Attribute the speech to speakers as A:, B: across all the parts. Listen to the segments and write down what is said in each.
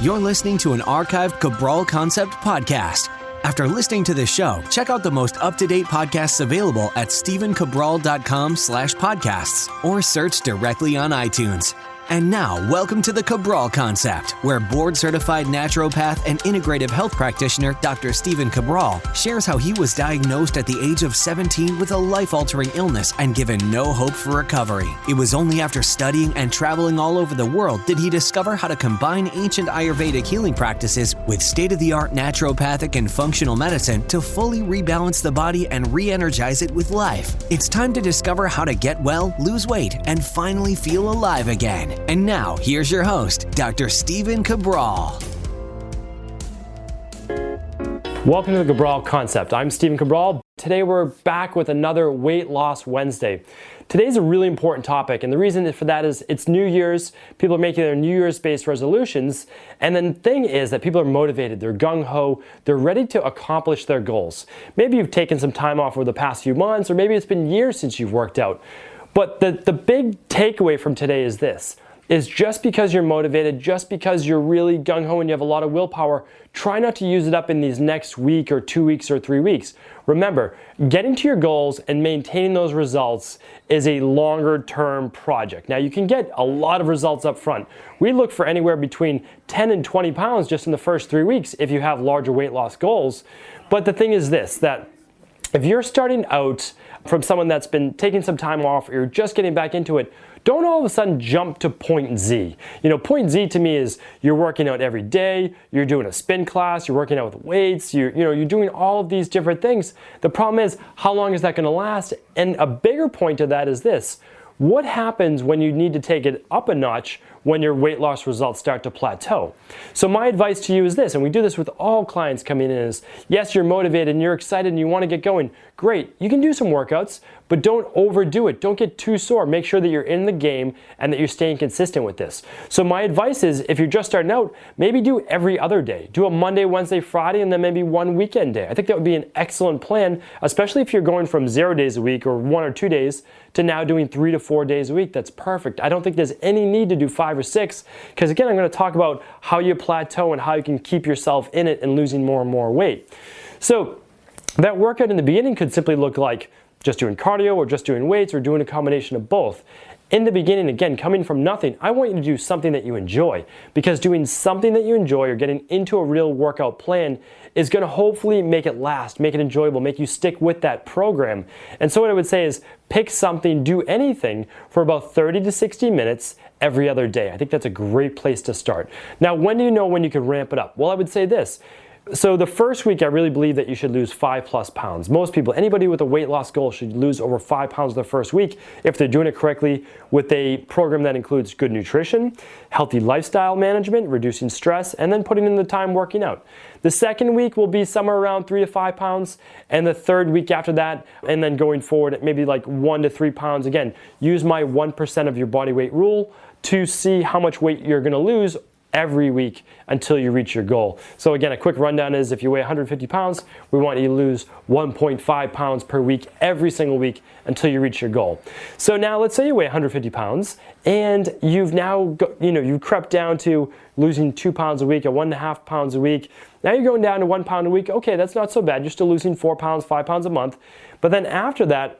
A: You're listening to an archived Cabral Concept podcast. After listening to this show, check out the most up-to-date podcasts available at stephencabral.com/podcasts or search directly on iTunes. And now, welcome to the Cabral Concept, where board-certified naturopath and integrative health practitioner Dr. Stephen Cabral shares how he was diagnosed at the age of 17 with a life-altering illness and given no hope for recovery. It was only after studying and traveling all over the world did he discover how to combine ancient Ayurvedic healing practices with state-of-the-art naturopathic and functional medicine to fully rebalance the body and re-energize it with life. It's time to discover how to get well, lose weight, and finally feel alive again. And now, here's your host, Dr. Stephen Cabral.
B: Welcome to the Cabral Concept. I'm Stephen Cabral. Today we're back with another Weight Loss Wednesday. Today's a really important topic, and the reason for that is it's New Year's. People are making their New Year's-based resolutions, and then the thing is that people are motivated, they're gung-ho, they're ready to accomplish their goals. Maybe you've taken some time off over the past few months, or maybe it's been years since you've worked out. But the big takeaway from today is this. Is just because you're motivated, just because you're really gung-ho and you have a lot of willpower, try not to use it up in these next week or 2 weeks or 3 weeks. Remember, getting to your goals and maintaining those results is a longer-term project. Now, you can get a lot of results up front. We look for anywhere between 10 and 20 pounds just in the first 3 weeks if you have larger weight loss goals. But the thing is this, that if you're starting out from someone that's been taking some time off or you're just getting back into it, don't all of a sudden jump to point Z. Point Z to me is you're working out every day, you're doing a spin class, you're working out with weights, you're doing all of these different things. The problem is, how long is that going to last? And a bigger point to that is this. What happens when you need to take it up a notch when your weight loss results start to plateau? So my advice to you is this, and we do this with all clients coming in, is yes, you're motivated and you're excited and you want to get going. Great, you can do some workouts, but don't overdo it. Don't get too sore. Make sure that you're in the game and that you're staying consistent with this. So my advice is, if you're just starting out, maybe do every other day. Do a Monday, Wednesday, Friday, and then maybe one weekend day. I think that would be an excellent plan, especially if you're going from 0 days a week or 1 or 2 days to now doing 3 to 4 days a week. That's perfect. I don't think there's any need to do 5 or 6, because again, I'm going to talk about how you plateau and how you can keep yourself in it and losing more and more weight. So that workout in the beginning could simply look like just doing cardio or just doing weights or doing a combination of both. In the beginning, again, coming from nothing, I want you to do something that you enjoy, because doing something that you enjoy or getting into a real workout plan is going to hopefully make it last, make it enjoyable, make you stick with that program. And so what I would say is pick something, do anything for about 30 to 60 minutes every other day. I think that's a great place to start. Now, when do you know when you can ramp it up? Well, I would say this. So the first week, I really believe that you should lose 5+ pounds. Most people, anybody with a weight loss goal should lose over 5 pounds the first week if they're doing it correctly with a program that includes good nutrition, healthy lifestyle management, reducing stress, and then putting in the time working out. The second week will be somewhere around 3 to 5 pounds, and the third week after that, and then going forward, maybe like 1 to 3 pounds. Again, use my 1% of your body weight rule to see how much weight you're going to lose every week until you reach your goal. So again, a quick rundown is if you weigh 150 pounds, we want you to lose 1.5 pounds per week every single week until you reach your goal. So now let's say you weigh 150 pounds and you've now, you've crept down to losing 2 pounds a week or 1.5 pounds a week. Now you're going down to 1 pound a week. Okay, that's not so bad. You're still losing 4 pounds, 5 pounds a month. But then after that,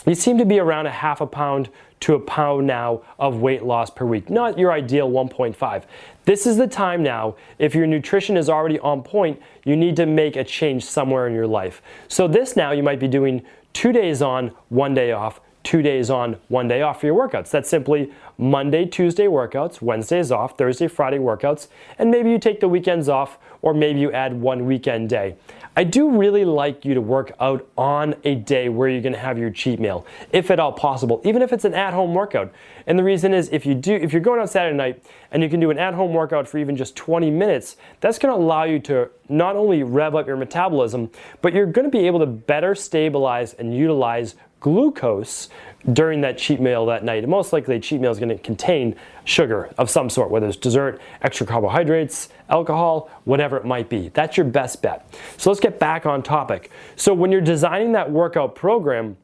B: you seem to be around 0.5 pound to 1 pound now of weight loss per week, not your ideal 1.5. This is the time now, if your nutrition is already on point, you need to make a change somewhere in your life. So this now, you might be doing 2 days on, 1 day off, 2 days on, 1 day off for your workouts. That's simply Monday, Tuesday workouts, Wednesdays off, Thursday, Friday workouts, and maybe you take the weekends off, or maybe you add 1 weekend day. I do really like you to work out on a day where you're going to have your cheat meal, if at all possible, even if it's an at-home workout. And the reason is, if you're going out Saturday night and you can do an at-home workout for even just 20 minutes, that's going to allow you to not only rev up your metabolism, but you're going to be able to better stabilize and utilize glucose during that cheat meal that night. And most likely a cheat meal is going to contain sugar of some sort, whether it's dessert, extra carbohydrates, alcohol, whatever it might be. That's your best bet. So let's get back on topic. So when you're designing that workout program,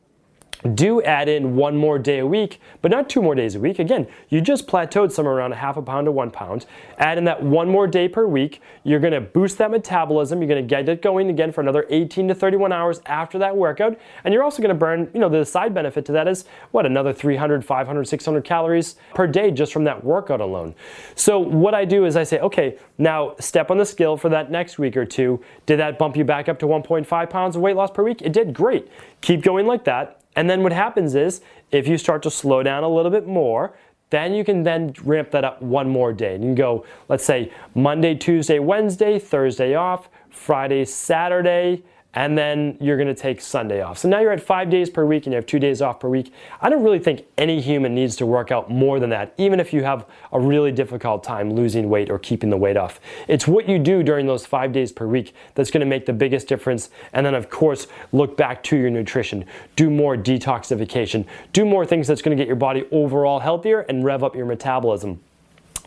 B: do add in 1 more day a week, but not 2 more days a week. Again, you just plateaued somewhere around a half a pound to 1 pound. Add in that 1 more day per week. You're going to boost that metabolism. You're going to get it going again for another 18 to 31 hours after that workout. And you're also going to burn, the side benefit to that is another 300, 500, 600 calories per day just from that workout alone. So what I do is I say, okay, now step on the scale for that next week or two. Did that bump you back up to 1.5 pounds of weight loss per week? It did. Great. Keep going like that. And then what happens is, if you start to slow down a little bit more, then you can then ramp that up 1 more day. And you can go, let's say, Monday, Tuesday, Wednesday, Thursday off, Friday, Saturday, and then you're going to take Sunday off. So now you're at 5 days per week and you have 2 days off per week. I don't really think any human needs to work out more than that, even if you have a really difficult time losing weight or keeping the weight off. It's what you do during those 5 days per week that's going to make the biggest difference. And then, of course, look back to your nutrition. Do more detoxification. Do more things that's going to get your body overall healthier and rev up your metabolism.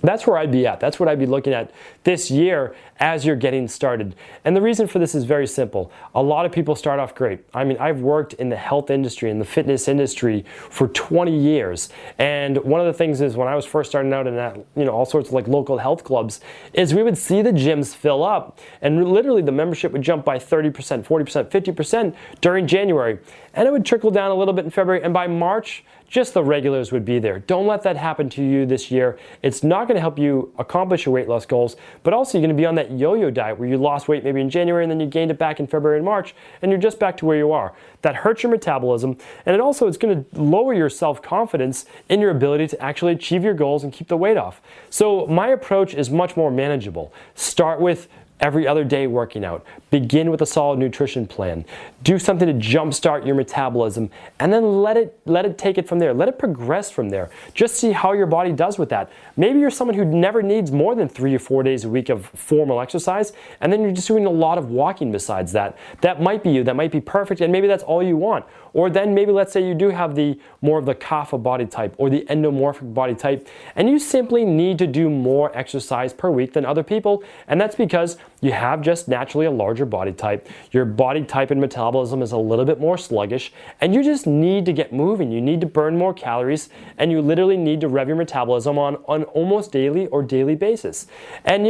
B: That's where I'd be at. That's what I'd be looking at this year as you're getting started. And the reason for this is very simple. A lot of people start off great. I mean, I've worked in the health industry, in the fitness industry for 20 years. And one of the things is when I was first starting out in that, all sorts of like local health clubs, is we would see the gyms fill up and literally the membership would jump by 30%, 40%, 50% during January. And it would trickle down a little bit in February. And by March, just the regulars would be there. Don't let that happen to you this year. It's not going to help you accomplish your weight loss goals, but also you're going to be on that yo-yo diet where you lost weight maybe in January and then you gained it back in February and March, and you're just back to where you are. That hurts your metabolism, and it's going to lower your self-confidence in your ability to actually achieve your goals and keep the weight off. So my approach is much more manageable. Start with every other day working out. Begin with a solid nutrition plan. Do something to jumpstart your metabolism, and then let it take it from there. Let it progress from there. Just see how your body does with that. Maybe you're someone who never needs more than 3 or 4 days a week of formal exercise, and then you're just doing a lot of walking besides that. That might be you. That might be perfect, and maybe that's all you want. Or then maybe let's say you do have more of the kapha body type or the endomorphic body type, and you simply need to do more exercise per week than other people, and that's because you have just naturally a larger body type. Your body type and metabolism is a little bit more sluggish, and you just need to get moving. You need to burn more calories, and you literally need to rev your metabolism on almost daily or daily basis. And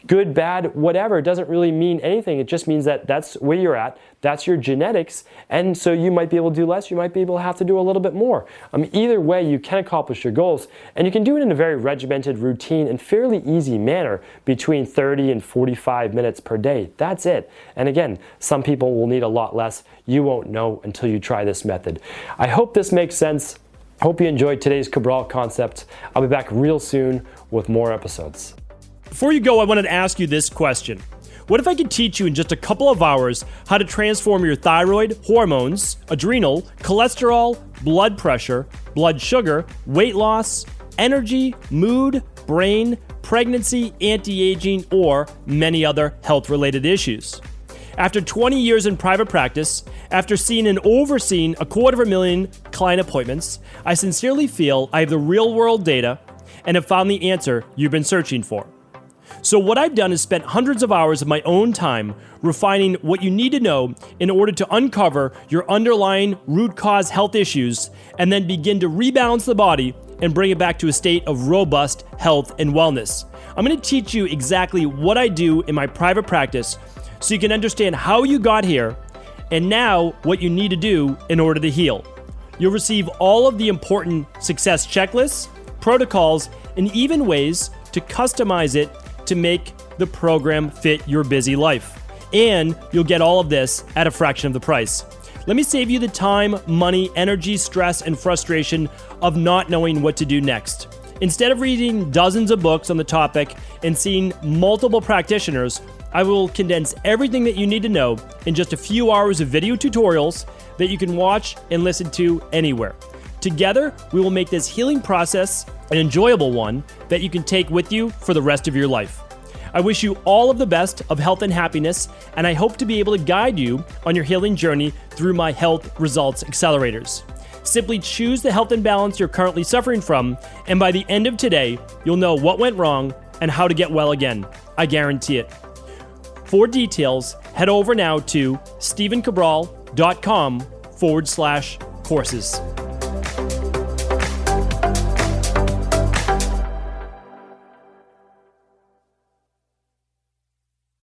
B: good, bad, whatever, it doesn't really mean anything. It just means that that's where you're at. That's your genetics, and so you might be able to do less, you might be able to have to do a little bit more. Either way, you can accomplish your goals, and you can do it in a very regimented, routine, and fairly easy manner between 30 and 45 minutes per day. That's it. And again, some people will need a lot less. You won't know until you try this method. I hope this makes sense. Hope you enjoyed today's Cabral concept. I'll be back real soon with more episodes.
C: Before you go, I wanted to ask you this question. What if I could teach you in just a couple of hours how to transform your thyroid, hormones, adrenal, cholesterol, blood pressure, blood sugar, weight loss, energy, mood, brain, pregnancy, anti-aging, or many other health-related issues? After 20 years in private practice, after seeing and overseeing 250,000 client appointments, I sincerely feel I have the real-world data and have found the answer you've been searching for. So what I've done is spent hundreds of hours of my own time refining what you need to know in order to uncover your underlying root cause health issues and then begin to rebalance the body and bring it back to a state of robust health and wellness. I'm going to teach you exactly what I do in my private practice so you can understand how you got here and now what you need to do in order to heal. You'll receive all of the important success checklists, protocols, and even ways to customize it to make the program fit your busy life. And you'll get all of this at a fraction of the price. Let me save you the time, money, energy, stress, and frustration of not knowing what to do next. Instead of reading dozens of books on the topic and seeing multiple practitioners, I will condense everything that you need to know in just a few hours of video tutorials that you can watch and listen to anywhere. Together, we will make this healing process an enjoyable one that you can take with you for the rest of your life. I wish you all of the best of health and happiness, and I hope to be able to guide you on your healing journey through my Health Results Accelerators. Simply choose the health imbalance you're currently suffering from, and by the end of today, you'll know what went wrong and how to get well again. I guarantee it. For details, head over now to stephencabral.com/course. courses.